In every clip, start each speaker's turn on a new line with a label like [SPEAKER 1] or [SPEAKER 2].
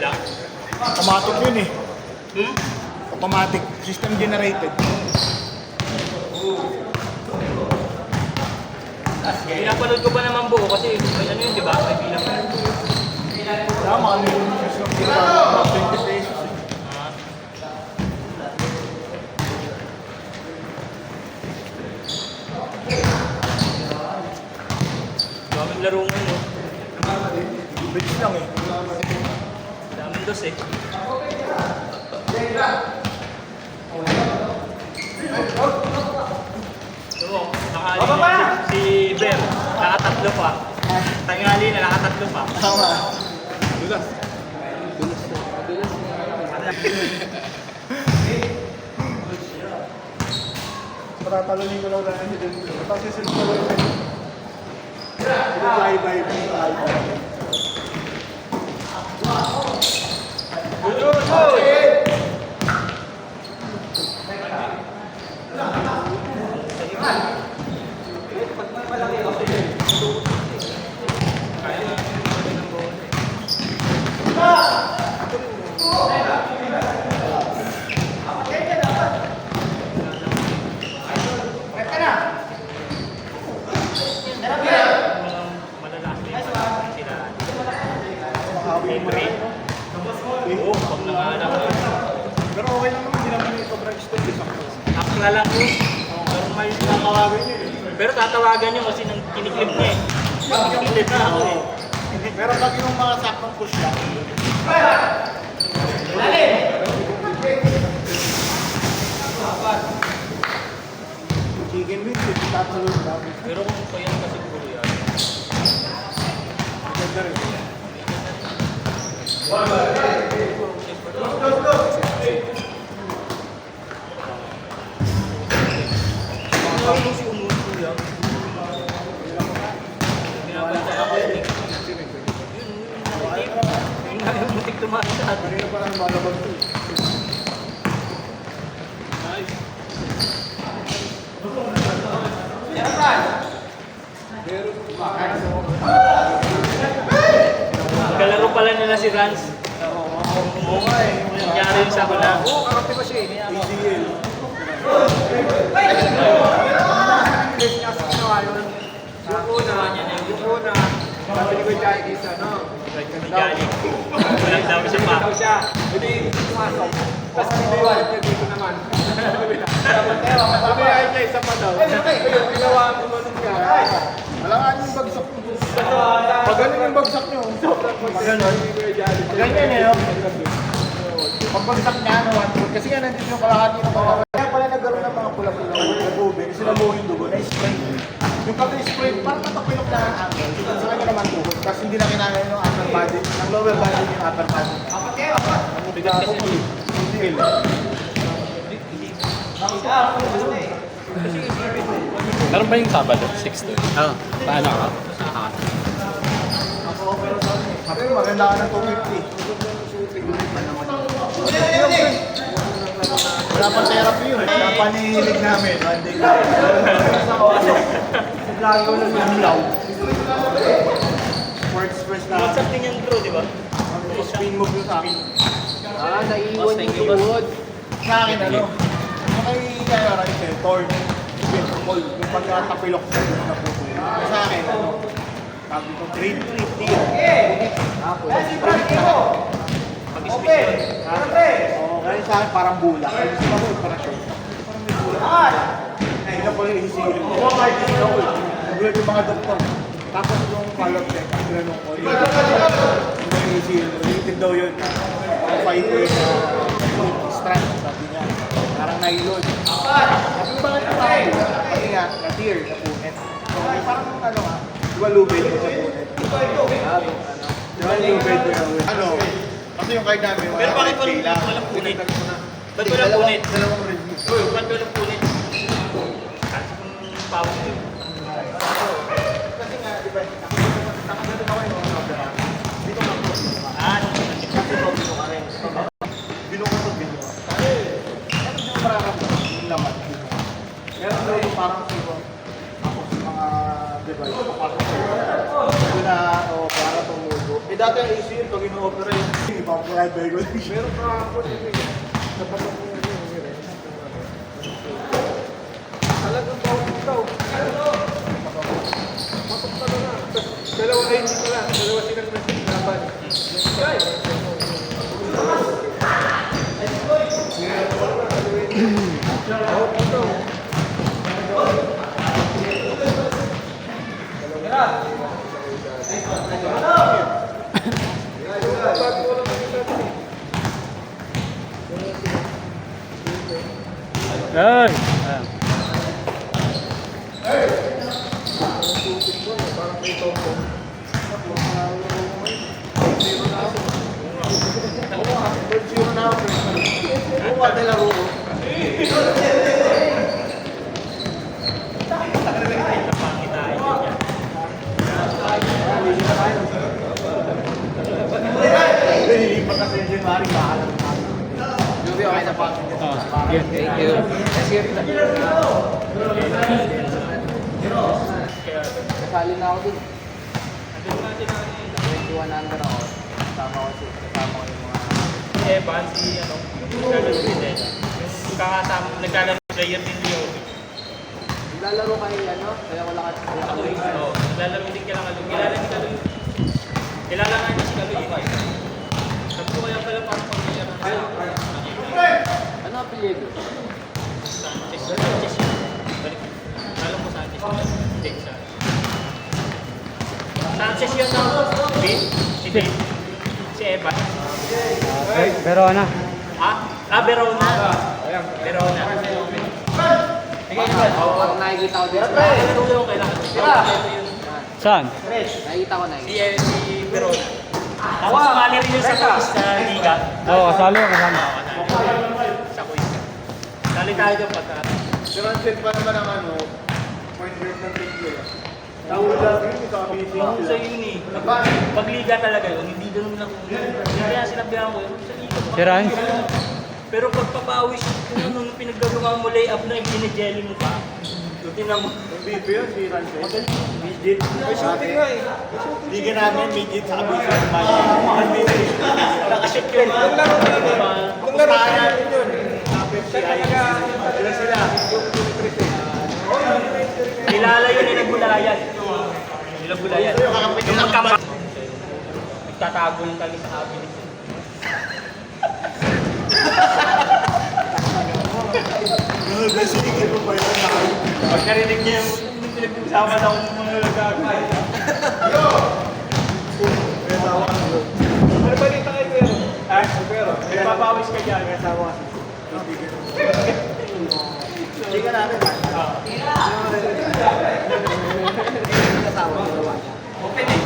[SPEAKER 1] Lang?
[SPEAKER 2] Automatic yun eh.
[SPEAKER 1] Hmm?
[SPEAKER 2] Automatic. System generated.
[SPEAKER 1] Pinapanood ko pa naman buo kasi may ano yun, di ba? May bilang.
[SPEAKER 2] Tama, ano yung system generated? 20 pesos eh.
[SPEAKER 1] Daming laro ngayon, no?
[SPEAKER 2] Bridge lang eh.
[SPEAKER 1] Daming dos eh. Oo, si Ber, nakatatlo pa. Tangali na nakatatlo pa.
[SPEAKER 2] Tama. Dulas. Patatalunin ko lang na ano dyan. Tapos sisunod ko lang yun. Bye-bye.
[SPEAKER 1] Malalaki sila. Libre. Oo, pag nanganak.
[SPEAKER 2] Pero okay lang naman, hindi naman yung sobrang stone.
[SPEAKER 1] Akla lang yun.
[SPEAKER 2] Normal yung nakakawagan yun eh.
[SPEAKER 1] Pero tatawagan nyo kasi nang kiniklip niya eh. Kiniklip na ako eh.
[SPEAKER 2] Pero pag yung mga saktong push lang. Chicken wings, tatalon lang.
[SPEAKER 1] Pero kung pa yan kasi puro yan.
[SPEAKER 2] Ganda rin.
[SPEAKER 1] Ano yung si Umuso yan? Pinapantay ako yun eh. Yung mutik tumakas sa atin.
[SPEAKER 2] Kanina pa lang malabag ito.
[SPEAKER 1] Nice. Kalaro pala nila si Rans.
[SPEAKER 2] Oo nga eh.
[SPEAKER 1] Nangyari yung sa kuna.
[SPEAKER 2] Oo, kakapti pa siya eh. ACL. Yes niya sa ginawa yun. Yung una, sabi ni Kuya Jackie sa ano.
[SPEAKER 1] Ni Johnny. Walang daw siya pa.
[SPEAKER 2] Hindi pumasok. Tapos niliwag niya dito naman. Sabi niya isa pa daw. Ayun, ginawa ko nun niya. Wala nga yung bagsak niyo. Pag ganun yung bagsak niyo. Pag ganun. Ganyan eh. Pag bagsak niya, kasi nga nandito yung kalahati ng mga. Kaya pala nagkaroon ng mga pula-pula. Nag-ube. Kasi nabuhay yung dugo. Na-spray. Yung pag-spray, parang matapilok na ang angle. Sa kanya naman tuhod. Kasi hindi na kinakain yung upper body. Ang lower body yung upper body. Bigat kasi hindi.
[SPEAKER 3] Meron ba yung Sabado? 6 to? Oo. Paano ka?
[SPEAKER 2] Sabi mo, maganda ka ng 250. Wala pang therapy yun. Wala pa nihilig namin. Hindi ka. Lagi ko lang yung law. Sports first na.
[SPEAKER 1] What's up din yung draw, di ba?
[SPEAKER 2] Spin move yung sa akin.
[SPEAKER 4] Naiiwan yung tuhod.
[SPEAKER 2] Sa akin, ano? Yung kay Kaya Rachel, torn. Yung pagkatapilok sa doon na puto. Sa akin, ano? Sabi ko, grade 3 deal.
[SPEAKER 1] Pag-split yun.
[SPEAKER 2] Oo, kaya sa akin parang bulak. Kaya gusto ko parang short. Parang may bulak. Ay, ina pala yung isipin ko. Nagulat yung mga doktor. Tapos yung follow-up check, tinanong ko. Yung isipin ko, related daw yun. 5A strand, sabi niya. Parang nailod. Sabi ko, bakit ito ako? Kasi nga, na-tear, napunit. Parang ano nga, di ba lubid ko sa punit? Di ba lubid ko sa punit? Ano? Kasi yung card namin,
[SPEAKER 1] Pero bakit walang punit? Ba't walang punit?
[SPEAKER 2] Dalawang review.
[SPEAKER 1] Uy, ba't walang punit? Kasi kung pawag yun.
[SPEAKER 2] Kasi nga, di ba, nakagalit ako yung mga opera. Dito nga po. Kasi po, dito ka rin. Binukot, binukot. Ano yung mararamdaman? Yung laman. Meron daw yung parang siguro. Ako sa mga device. Papasok ko. Doon na, o para tumugo. Eh dati ang ACL, pag ino-opera yung iba Pang-driver ko lang siya. Meron pa ako din. Napapag mo yun. Talagang bawang Pasok na na. Dalawa ay hindi pala. Dalawa silang nagsilaban.
[SPEAKER 3] Ay!
[SPEAKER 4] Juby, okay na pa. Thank you. Kasali na ako dun. 21 under ako. Kasama ko yung mga...
[SPEAKER 1] Si Evan, si ano, naglalaro din eh. Yung kakasama, naglalaro player din yun.
[SPEAKER 4] Lalaro kayo kaya wala ka...
[SPEAKER 1] Ako eh, naglalaro din kailangan Kalug. Kilala ni Kalug. Kilala nga niya si Kalug yun eh. Sabi ko kaya pala parang pamilya ng
[SPEAKER 4] Ano ang apelyido?
[SPEAKER 1] Sanchez. Sanchez yun. Alam mo Sanchez. Hindi, Sanchez yun ng Bin. Si Bin. Si Evan.
[SPEAKER 3] Verona.
[SPEAKER 1] Verona. Verona.
[SPEAKER 4] Parang nakikita ko dito.
[SPEAKER 1] Ito yung kailangan.
[SPEAKER 3] Saan?
[SPEAKER 4] Nakikita ko.
[SPEAKER 1] Si Verona. Tapos sumali rin yun sa quiz sa Liga.
[SPEAKER 3] Oo, kasali ko kasama.
[SPEAKER 1] Sa quiz. Dali tayo doon pagka.
[SPEAKER 2] Transit pa naman ang point guard ng tingin. Tawag yun, sabi
[SPEAKER 1] Yung sa yun eh. Pag Liga talaga yun, hindi ganun lang. Kaya sinabihan ko yun sa Liga.
[SPEAKER 3] Si Rans?
[SPEAKER 1] Pero pag papawis, kung anong pinaggagawa mo layup na gine-jelly mo pa, tinan mo.
[SPEAKER 2] Yung BP yun, si Sanchez. Midget. May shooting nga eh. Liga namin, midget sa kabisa ng Magic.
[SPEAKER 1] Nakashit yun.
[SPEAKER 2] Kung laro natin yun. Tapos si Ayala. Sila.
[SPEAKER 1] Kilala yun ni Nagulayan. Nagulayan. Yung magkamba. Nagtatago yung kali sa cabinet.
[SPEAKER 2] Sige ko pa yun.
[SPEAKER 1] Pag narinig niya yung pinag-usapan ako ng mga nagkakain.
[SPEAKER 2] Ano ba dito kayo pero?
[SPEAKER 1] Pero, may papawis ka dyan.
[SPEAKER 2] Hindi ka namin.
[SPEAKER 1] Open eh.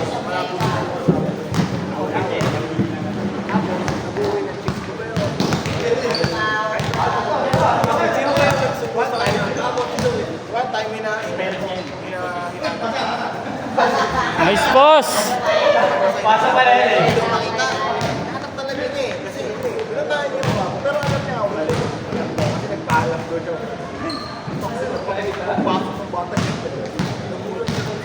[SPEAKER 2] One time
[SPEAKER 3] Nice boss!
[SPEAKER 1] Pasa pa rin eh.
[SPEAKER 2] Hanap talaga niya eh. Kasi pinuntahan niya ako. Pero alam niya ako. Kasi nagpaalam ko siya. Pagpasok ng bata niya. Namulot siya kung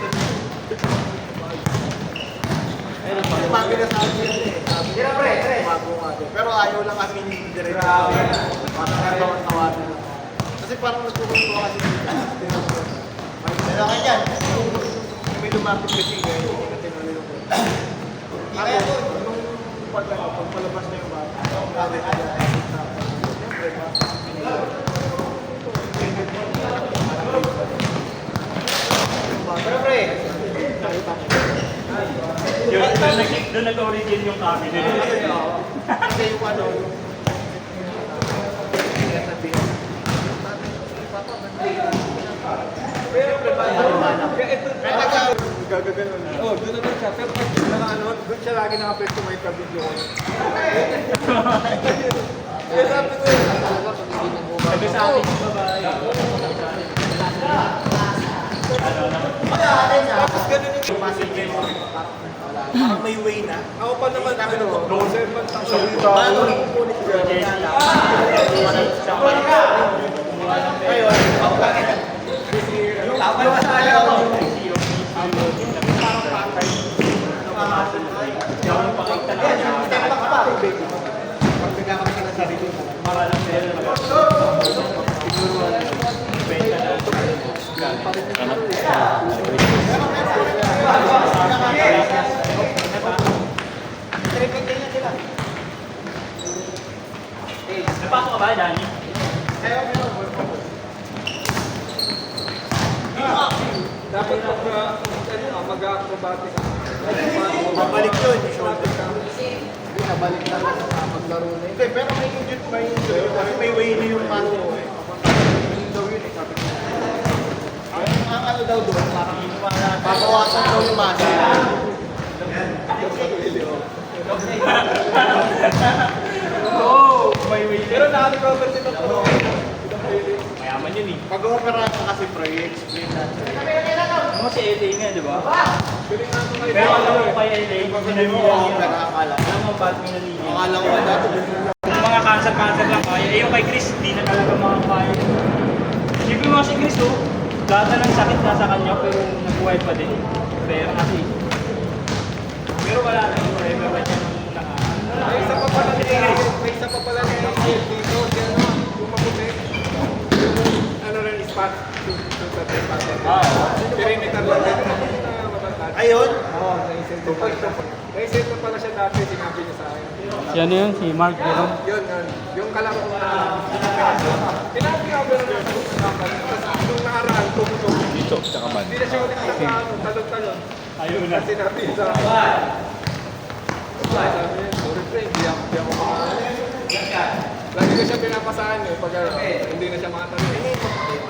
[SPEAKER 2] kasi mami na sabi niya eh. Tira pre, bago nga din. Pero ayaw lang kami ni direct. Parang nagawang tawatin. Kasi parang nagkukunto kasi dito. Kailangan yan. May lumapit kasi ngayon. Kasi malulungkot. Kaya ko, nung pagpalabas na yung bata, kami siyempre ba? Pero pre,
[SPEAKER 1] Doon nag-origin yung cabinet.
[SPEAKER 2] kasi yung ano, pero gagagano na. Oh, doon na siya. Pero pag doon siya lagi nakapwesto may kabidyo ko. Kaya sabi ko yun.
[SPEAKER 4] Talaga, pag hindi nag-ubah.
[SPEAKER 1] Sabi sa akin yung babae.
[SPEAKER 2] Tapos ganun yung muscle game. Parang may way na. Ako pa naman, closer man siya. Paano rin kukulit ko? Ngayon, yung masaya ako.
[SPEAKER 1] Pasok ka ba, Danny?
[SPEAKER 5] Dapat mag-acrobatic.
[SPEAKER 2] Babalik yun, yung shoulder.
[SPEAKER 4] Hindi, nabalik na lang sa maglaro na yun.
[SPEAKER 2] Hindi, pero may injured, kasi may way na yung pato eh. Yung daw yun eh, sabi ko. Ang ano daw doon, parang babawasan daw yung muscle.
[SPEAKER 1] Oo, may way.
[SPEAKER 5] Pero nakalimutan din ako.
[SPEAKER 1] Mayaman yun eh.
[SPEAKER 2] Pag-opera ka kasi pro, i-explain natin.
[SPEAKER 1] Ano si LA nga, di ba? Pero alam mo kay LA, sinanila niya.
[SPEAKER 2] Akala ko.
[SPEAKER 1] Alam mo ba't may nanila?
[SPEAKER 2] Akala ko nga dati.
[SPEAKER 1] Kung mga cancer lang kaya, eh yung kay Chris, di na talaga makakaya. Siyempre mo si Chris, oh, lahat na ng sakit nasa kanya, pero nabuhay pa din. Pero kasi, pero wala na yung forever ba niya nung
[SPEAKER 5] May isa pa pala ni may isa pa pala ni Angel dito, si ano, yung maputi. Ano rin, spot. Sa spot. Perimeter lang din. Matandaan.
[SPEAKER 2] Ayun.
[SPEAKER 5] Oo, naisip na pala siya dati, sinabi niya sa akin.
[SPEAKER 3] Yan yun, si Mark.
[SPEAKER 5] Yun. Yung kalaro ko na pinagbigabay na natin kung nakapan. Tapos nung nakaraan, tumutok.
[SPEAKER 3] Dito, tsaka man.
[SPEAKER 5] Hindi na siya ulit talon-talon.
[SPEAKER 1] ayun na.
[SPEAKER 5] Kasi sinabi sa akin. Sabi niya, sorry pre, hindi ako makakala. Lagi ko siya pinapasahan eh, pag hindi na siya makatanong.